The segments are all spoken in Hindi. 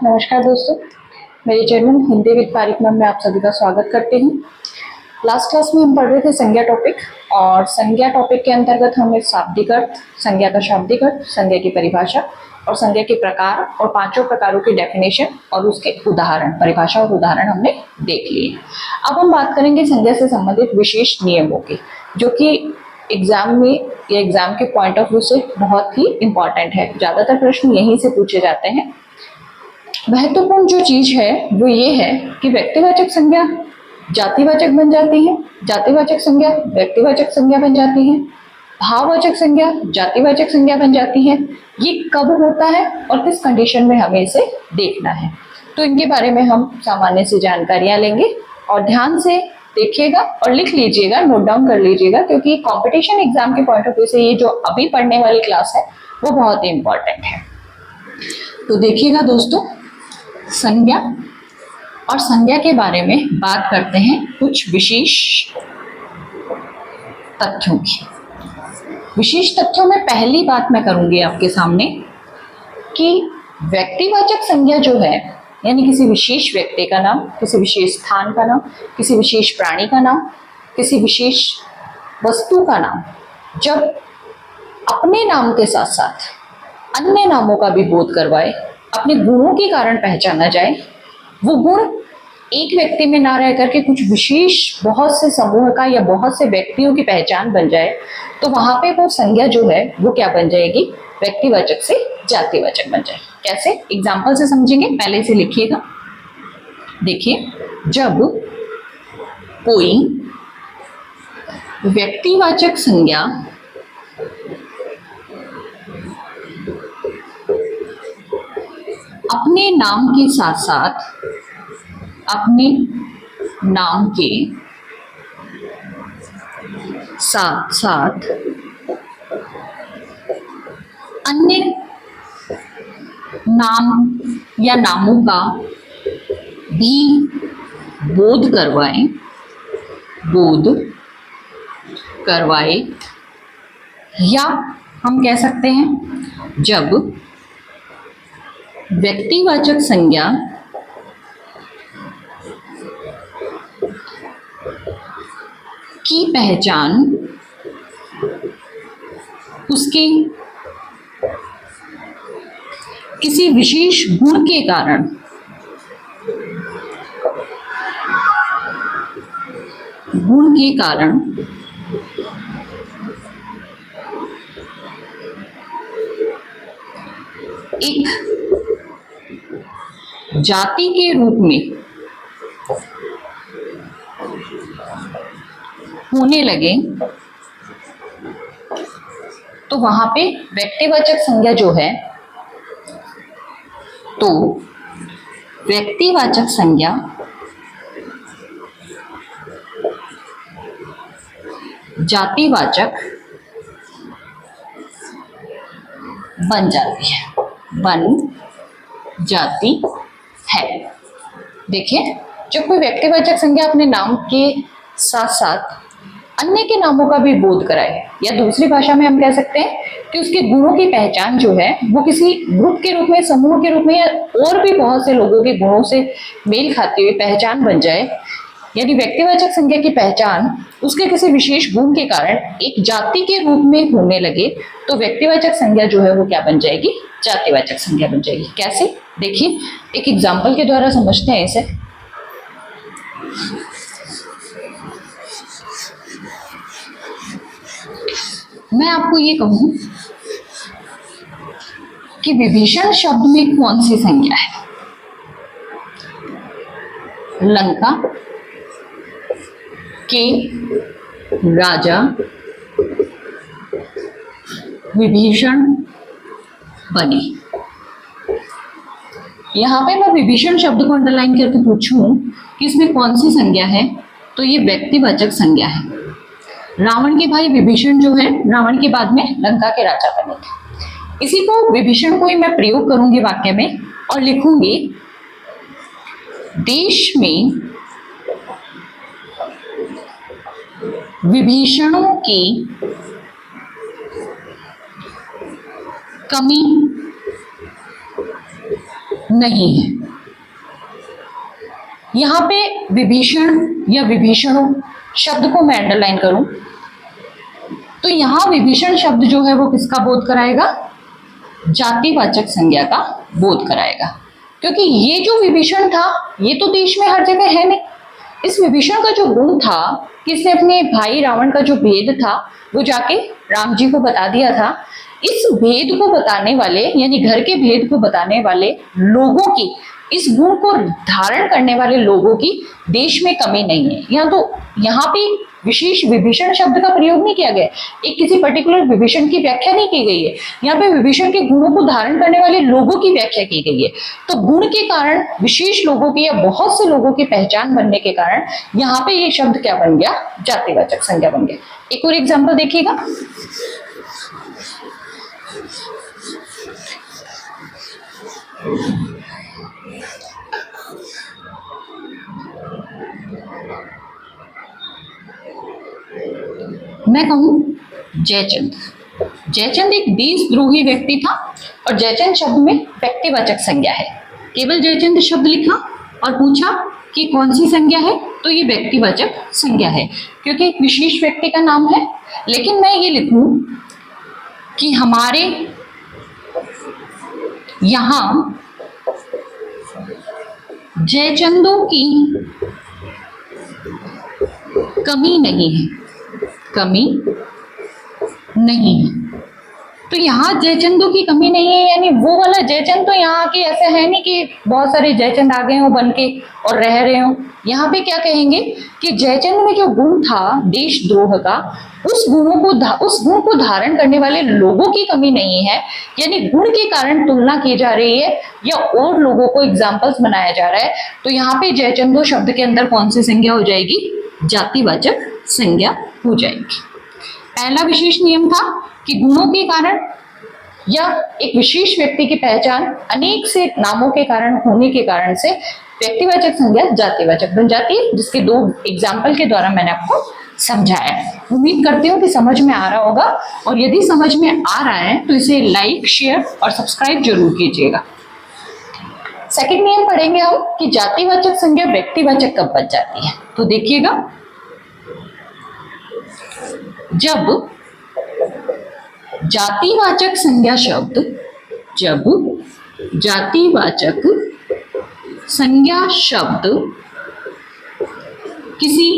नमस्कार दोस्तों, मेरे चैनल हिंदी विद पारिक में आप सभी का स्वागत करती हूँ। लास्ट क्लास में हम पढ़ रहे थे संज्ञा टॉपिक, और संज्ञा टॉपिक के अंतर्गत हमने शाब्दिक अर्थ, संज्ञा का शाब्दिक अर्थ, संज्ञा की परिभाषा और संज्ञा के प्रकार और पांचों प्रकारों की डेफिनेशन और उसके उदाहरण, परिभाषा और उदाहरण हमने देख लिए। अब हम बात करेंगे संज्ञा से संबंधित विशेष नियमों की, जो कि एग्जाम में या एग्जाम के पॉइंट ऑफ व्यू से बहुत ही इंपॉर्टेंट है। ज़्यादातर प्रश्न यहीं से पूछे जाते हैं। महत्वपूर्ण जो चीज है वो ये है कि व्यक्तिवाचक संज्ञा जातिवाचक बन जाती है, जातिवाचक संज्ञा व्यक्तिवाचक संज्ञा बन जाती है, भाववाचक संज्ञा जातिवाचक संज्ञा बन जाती है। ये कब होता है और किस कंडीशन में हमें इसे देखना है, तो इनके बारे में हम सामान्य से जानकारियां लेंगे। और ध्यान से देखिएगा और लिख लीजिएगा, नोट डाउन कर लीजिएगा, क्योंकि कंपटीशन एग्जाम के पॉइंट ऑफ व्यू से ये जो अभी पढ़ने वाली क्लास है वो बहुत ही इंपॉर्टेंट है। तो देखिएगा दोस्तों, संज्ञा और संज्ञा के बारे में बात करते हैं कुछ विशेष तथ्यों की। विशेष तथ्यों में पहली बात मैं करूंगी आपके सामने कि व्यक्तिवाचक संज्ञा जो है, यानी किसी विशेष व्यक्ति का नाम, किसी विशेष स्थान का नाम, किसी विशेष प्राणी का नाम, किसी विशेष वस्तु का नाम, जब अपने नाम के साथ साथ अन्य नामों का भी बोध करवाए, अपने गुणों के कारण पहचाना जाए, वो गुण एक व्यक्ति में ना रह करके कुछ विशेष बहुत से समूह का या बहुत से व्यक्तियों की पहचान बन जाए, तो वहां पे वो संज्ञा जो है वो क्या बन जाएगी, व्यक्तिवाचक से जातिवाचक बन जाए। कैसे, एग्जाम्पल से समझेंगे, पहले से लिखिएगा। देखिए, जब कोई व्यक्तिवाचक संज्ञा अपने नाम के साथ साथ अपने नाम के साथ साथ अन्य नाम या नामों का भी बोध करवाए, या हम कह सकते हैं जब व्यक्तिवाचक संज्ञा की पहचान उसके किसी विशेष गुण के कारण एक जाति के रूप में होने लगे, तो वहां पे व्यक्तिवाचक संज्ञा जो है, तो व्यक्तिवाचक संज्ञा जातिवाचक बन जाती है। देखिए, जब कोई व्यक्तिवाचक संज्ञा अपने नाम के साथ साथ अन्य के नामों का भी बोध कराए, या दूसरी भाषा में हम कह सकते हैं कि उसके गुणों की पहचान जो है वो किसी ग्रुप के रूप में, समूह के रूप में, या और भी बहुत से लोगों के गुणों से मेल खाती हुई पहचान बन जाए, यानी व्यक्तिवाचक संज्ञा की पहचान उसके किसी विशेष गुण के कारण एक जाति के रूप में होने लगे, तो व्यक्तिवाचक संज्ञा जो है वो क्या बन जाएगी, जातिवाचक संज्ञा बन जाएगी। कैसे, देखिए, एक एग्जाम्पल के द्वारा समझते हैं इसे। मैं आपको ये कहूं कि विभीषण शब्द में कौन सी संज्ञा है? लंका के राजा विभीषण बने। यहां पे मैं विभीषण शब्द को अंडरलाइन करके पूछूं कि इसमें कौन सी संज्ञा है, तो ये व्यक्तिवाचक संज्ञा है। रावण के भाई विभीषण जो है, रावण के बाद में लंका के राजा बने थे। इसी को, विभीषण को ही मैं प्रयोग करूंगी वाक्य में और लिखूंगी, देश में विभीषणों की कमी नहीं है। यहां पे विभीषण या विभीषणों शब्द को मैं अंडरलाइन करूं तो यहां विभीषण शब्द जो है वो किसका बोध कराएगा? जातिवाचक संज्ञा का बोध कराएगा, क्योंकि ये जो विभीषण था ये तो देश में हर जगह है नहीं। इस विभीषण का जो गुण था कि इसने अपने भाई रावण का जो भेद था वो जाके राम जी को बता दिया था। इस भेद को बताने वाले यानी घर के भेद को बताने वाले लोगों की, इस गुण को धारण करने वाले लोगों की देश में कमी नहीं है। यहाँ पे विशेष विभीषण शब्द का प्रयोग नहीं किया गया, एक किसी पर्टिकुलर विभीषण की व्याख्या नहीं की गई है। यहाँ पे विभीषण के गुणों को धारण करने वाले लोगों की व्याख्या की गई है। तो गुण के कारण विशेष लोगों की या बहुत से लोगों की पहचान बनने के कारण यहाँ पे ये शब्द क्या बन गया? जातिवाचक संज्ञा बन गया। एक और एग्जाम्पल देखिएगा। मैं कहूं जयचंद। जयचंद एक देशद्रोही व्यक्ति था और जयचंद शब्द में व्यक्तिवाचक संज्ञा है। केवल जयचंद शब्द लिखा और पूछा कि कौन सी संज्ञा है, तो ये व्यक्तिवाचक संज्ञा है क्योंकि एक विशेष व्यक्ति का नाम है। लेकिन मैं ये लिखूं कि हमारे यहां जयचंदों की कमी नहीं है, कमी नहीं है। तो यहाँ जयचंदों की कमी नहीं है, यानी वो वाला जयचंद तो यहाँ के ऐसे है नहीं कि बहुत सारे जयचंद आ गए हो बन के और रह रहे हो। यहाँ पे क्या कहेंगे कि जयचंद में जो गुण था देशद्रोह का, उस गुण को धारण करने वाले लोगों की कमी नहीं है, यानी गुण के कारण तुलना की जा रही है या और लोगों को एग्जाम्पल्स बनाया जा रहा है। तो यहाँ पे जयचंदो शब्द के अंदर कौन सी संज्ञा हो जाएगी? जातिवाचक संज्ञा हो जाएगी। पहला विशेष नियम था कि गुणों के कारण या एक विशेष व्यक्ति की पहचान अनेक से नामों के कारण होने के कारण से व्यक्तिवाचक संज्ञा जातिवाचक बन जाती है, जिसके दो एग्जाम्पल के द्वारा मैंने आपको समझाया है। उम्मीद करती हूँ कि समझ में आ रहा होगा, और यदि समझ में आ रहा है तो इसे लाइक, शेयर और सब्सक्राइब जरूर कीजिएगा। सेकंड नियम पढ़ेंगे हम कि जातिवाचक संज्ञा व्यक्तिवाचक कब बन जाती है। तो देखिएगा, जब जातिवाचक संज्ञा शब्द, जब जातिवाचक संज्ञा शब्द किसी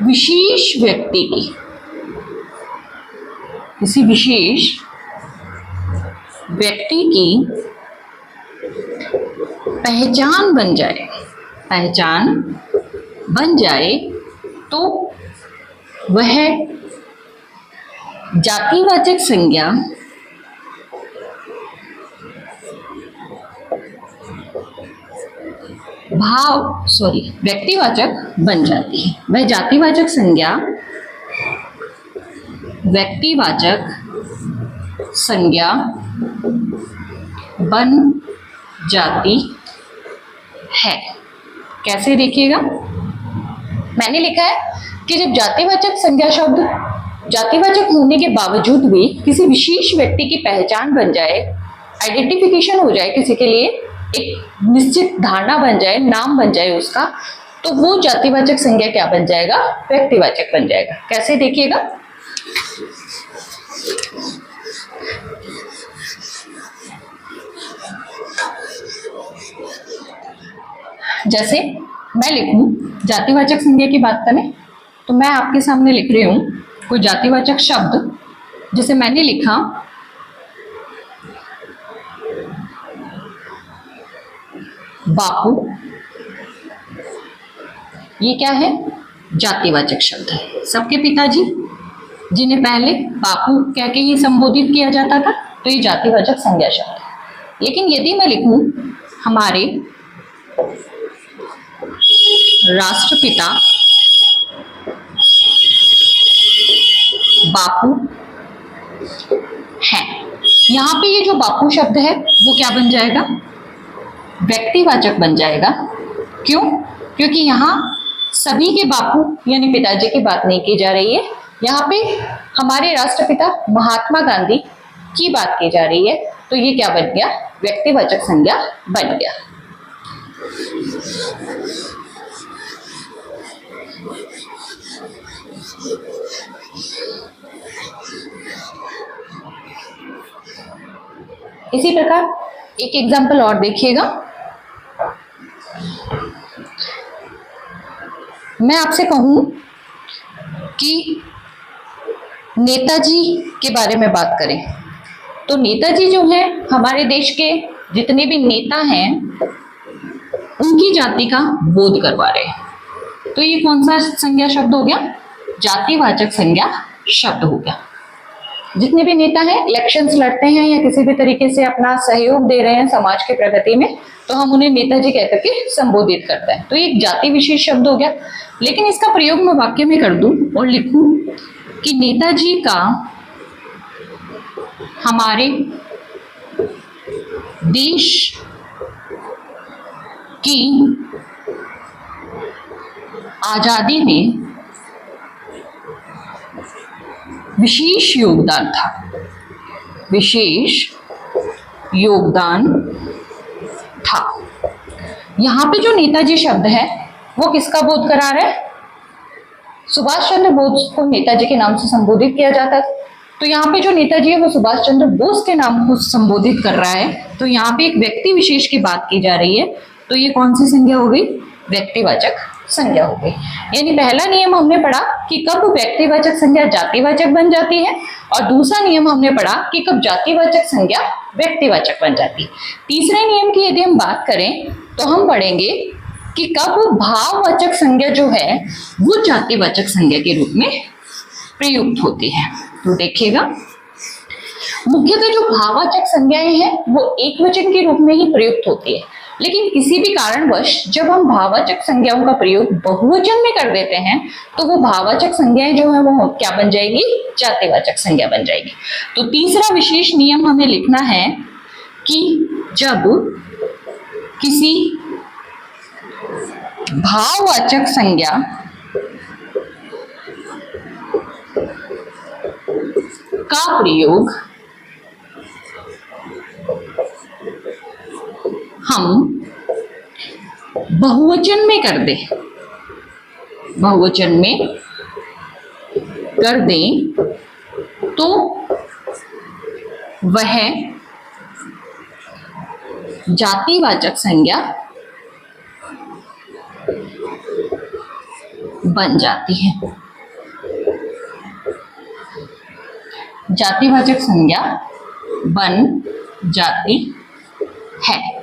विशेष व्यक्ति की, किसी विशेष व्यक्ति की पहचान बन जाए, पहचान बन जाए, तो वह जातिवाचक संज्ञा व्यक्तिवाचक बन जाती है। वह जातिवाचक संज्ञा व्यक्तिवाचक संज्ञा बन जाती है। कैसे? देखिएगा, मैंने लिखा है कि जब जातिवाचक संज्ञा शब्द जातिवाचक होने के बावजूद भी किसी विशेष व्यक्ति की पहचान बन जाए, आइडेंटिफिकेशन हो जाए, किसी के लिए एक निश्चित धारणा बन जाए, नाम बन जाए उसका, तो वो जातिवाचक संज्ञा क्या बन जाएगा? व्यक्तिवाचक बन जाएगा। कैसे? देखिएगा, जैसे मैं लिखूं जातिवाचक संज्ञा की बात करें तो मैं आपके सामने लिख रही हूं कोई जातिवाचक शब्द, जैसे मैंने लिखा बापू। ये क्या है? जातिवाचक शब्द है। सबके पिताजी जिन्हें पहले बापू कह के ही संबोधित किया जाता था, तो ये जातिवाचक संज्ञा शब्द है। लेकिन यदि मैं लिखूं हमारे राष्ट्रपिता बापू हैं, यहाँ पे ये जो बापू शब्द है वो क्या बन जाएगा? व्यक्तिवाचक बन जाएगा। क्यों? क्योंकि यहाँ सभी के बापू यानी पिताजी की बात नहीं की जा रही है, यहाँ पे हमारे राष्ट्रपिता महात्मा गांधी की बात की जा रही है। तो तो ये क्या बन गया, व्यक्तिवाचक संज्ञा बन गया। इसी प्रकार एक एग्जाम्पल और देखिएगा। मैं आपसे कहूं कि नेताजी के बारे में बात करें तो नेताजी जो है हमारे देश के जितने भी नेता हैं उनकी जाति का बोध करवा रहे हैं। तो ये कौन सा संज्ञा शब्द हो गया, जातिवाचक संज्ञा शब्द हो गया। जितने भी नेता हैं इलेक्शंस लड़ते हैं या किसी भी तरीके से अपना सहयोग दे रहे हैं समाज के प्रगति में, तो हम उन्हें नेताजी कहकर के संबोधित करते हैं। तो ये एक जाति विशेष शब्द हो गया। लेकिन इसका प्रयोग मैं वाक्य में कर दूं और लिखूं कि नेताजी का हमारे देश की आजादी में विशेष योगदान था, विशेष योगदान था। यहां पे जो नेताजी शब्द है वो किसका बोध करा रहा है, सुभाष चंद्र बोस को नेताजी के नाम से संबोधित किया जाता था। तो यहाँ पे जो नेताजी है वो सुभाष चंद्र बोस के नाम को संबोधित कर रहा है। तो यहाँ पे एक व्यक्ति विशेष की बात की जा रही है। तो ये कौन सी संज्ञा हो गई, व्यक्तिवाचक संज्ञा हो गई। यानी पहला नियम हमने पढ़ा कि कब व्यक्तिवाचक संज्ञा जातिवाचक बन जाती है, और दूसरा नियम हमने पढ़ा कि कब जातिवाचक संज्ञा व्यक्तिवाचक बन जाती है। तीसरे नियम की यदि हम बात करें तो हम पढ़ेंगे कि कब भाववाचक संज्ञा जो है वो जातिवाचक संज्ञा के रूप में प्रयुक्त होती है। तो देखिएगा, मुख्यतः जो भाववाचक संज्ञाएं हैं वो एकवचन के रूप में ही प्रयुक्त होती है। लेकिन किसी भी कारणवश जब हम भाववाचक संज्ञाओं का प्रयोग बहुवचन में कर देते हैं तो वो भाववाचक संज्ञाएं जो है वो क्या बन जाएगी, जातिवाचक संज्ञा बन जाएगी। तो तीसरा विशेष नियम हमें लिखना है कि जब किसी भाववाचक संज्ञा का प्रयोग हम बहुवचन में कर दें, बहुवचन में कर दें तो वह जातिवाचक संज्ञा बन जाती है। जातिवाचक संज्ञा बन जाती है।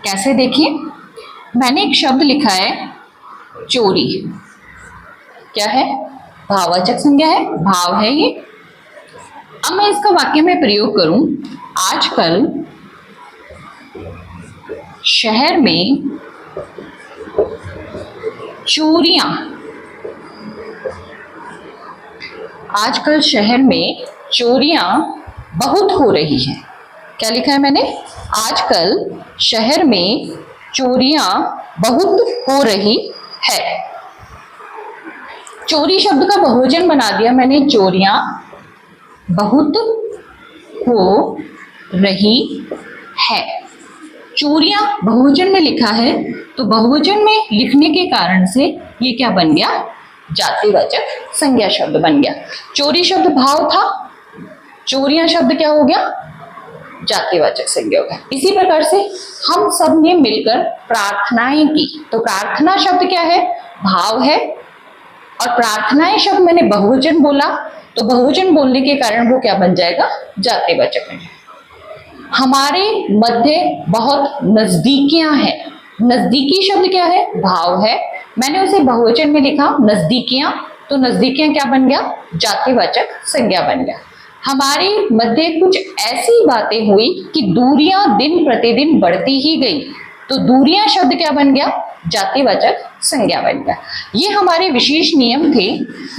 कैसे, देखिए, मैंने एक शब्द लिखा है चोरी। क्या है, भाववाचक संज्ञा है, भाव है ये। अब मैं इसका वाक्य में प्रयोग करूं, आजकल शहर में चोरियां, आजकल शहर में चोरियां बहुत हो रही हैं। क्या लिखा है मैंने, आजकल शहर में चोरियां बहुत हो रही है। चोरी शब्द का बहुवचन बना दिया मैंने, चोरियां बहुत हो रही है। चोरियां बहुवचन में लिखा है तो बहुवचन में लिखने के कारण से ये क्या बन गया, जातिवाचक संज्ञा शब्द बन गया। चोरी शब्द भाव था, चोरियां शब्द क्या हो गया, जातिवाचक संज्ञा हो गया। इसी प्रकार से हम सब ने मिलकर प्रार्थनाएं की। तो प्रार्थना शब्द क्या है, भाव है, और प्रार्थनाएं शब्द मैंने बहुवचन बोला तो बहुवचन बोलने के कारण वो क्या बन जाएगा, जातिवाचक बन जाएगा। हमारे मध्य बहुत नजदीकियां हैं। नजदीकी शब्द क्या है, भाव है, मैंने उसे बहुवचन में लिखा नजदीकियां, तो नजदीकियां क्या बन गया, जातिवाचक संज्ञा बन गया। हमारे मध्य कुछ ऐसी बातें हुई कि दूरियां दिन प्रतिदिन बढ़ती ही गई, तो दूरियां शब्द क्या बन गया, जातिवाचक संज्ञा बन गया। ये हमारे विशेष नियम थे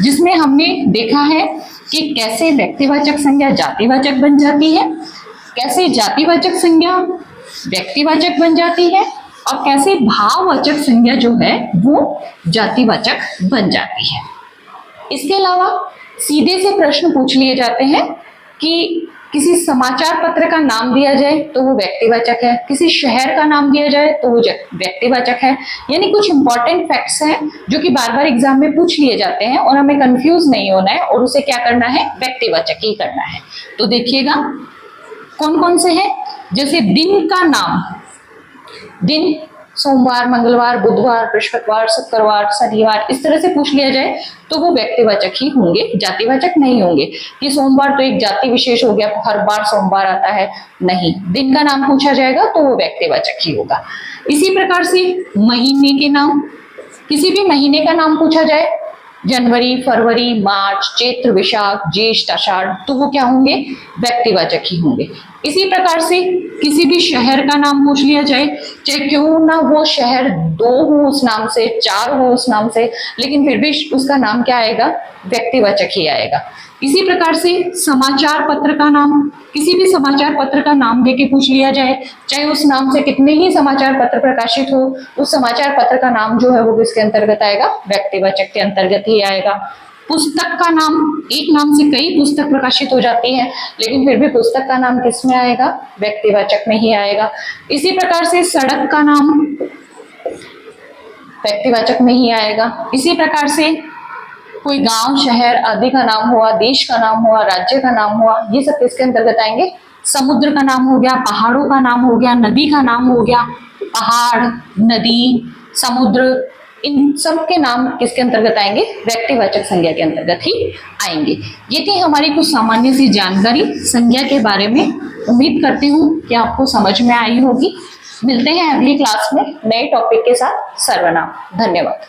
जिसमें हमने देखा है कि कैसे व्यक्तिवाचक संज्ञा जातिवाचक बन जाती है, कैसे जातिवाचक संज्ञा व्यक्तिवाचक बन जाती है, और कैसे भाववाचक संज्ञा जो है वो जातिवाचक बन जाती है। इसके अलावा सीधे से प्रश्न पूछ लिए जाते हैं कि किसी समाचार पत्र का नाम दिया जाए तो वो व्यक्तिवाचक है, किसी शहर का नाम दिया जाए तो वो व्यक्तिवाचक है। यानी कुछ इंपॉर्टेंट फैक्ट्स हैं जो कि बार बार एग्जाम में पूछ लिए जाते हैं और हमें कंफ्यूज नहीं होना है और उसे क्या करना है, व्यक्तिवाचक ही करना है। तो देखिएगा कौन कौन से हैं। जैसे दिन का नाम, दिन सोमवार, मंगलवार, बुधवार, बृहस्पतिवार, शुक्रवार, शनिवार, इस तरह से पूछ लिया जाए तो वो व्यक्तिवाचक ही होंगे, जातिवाचक नहीं होंगे। कि सोमवार तो एक जाति विशेष हो गया, हर बार सोमवार आता है, नहीं। दिन का नाम पूछा जाएगा तो वो व्यक्तिवाचक ही होगा। इसी प्रकार से महीने के नाम, किसी भी महीने का नाम पूछा जाए, जनवरी, फरवरी, मार्च, चैत्र, वैशाख, ज्येष्ठ, आषाढ़, तो वो क्या होंगे, व्यक्तिवाचक ही होंगे। इसी प्रकार से किसी भी शहर का नाम पूछ लिया जाए, चाहे क्यों ना वो शहर 2 हो उस नाम से, 4 हो उस नाम से, लेकिन फिर भी उसका नाम क्या आएगा, व्यक्तिवाचक ही आएगा। इसी प्रकार से समाचार पत्र का नाम, किसी भी समाचार पत्र का नाम देके पूछ लिया जाए, चाहे उस नाम से कितने ही समाचार पत्र प्रकाशित हो, उस समाचार पत्र का नाम जो है वो किसके अंतर्गत आएगा, व्यक्तिवाचक के अंतर्गत ही आएगा। पुस्तक का नाम, एक नाम से कई पुस्तक प्रकाशित हो जाती है, लेकिन फिर भी पुस्तक का नाम किस में आएगा, व्यक्तिवाचक में ही आएगा। इसी प्रकार से सड़क का नाम व्यक्तिवाचक में ही आएगा। इसी प्रकार से कोई गांव, शहर आदि का नाम हुआ, देश का नाम हुआ, राज्य का नाम हुआ, ये सब किसके अंतर्गत आएंगे, समुद्र का नाम हो गया, पहाड़ों का नाम हो गया, नदी का नाम हो गया, पहाड़, नदी, समुद्र, इन सब के नाम किसके अंतर्गत आएंगे, व्यक्तिवाचक संज्ञा के अंतर्गत ही आएंगे। ये थी हमारी कुछ सामान्य सी जानकारी संज्ञा के बारे में। उम्मीद करती हूँ कि आपको समझ में आई होगी। मिलते हैं अगली क्लास में नए टॉपिक के साथ। सर्वनाम। धन्यवाद।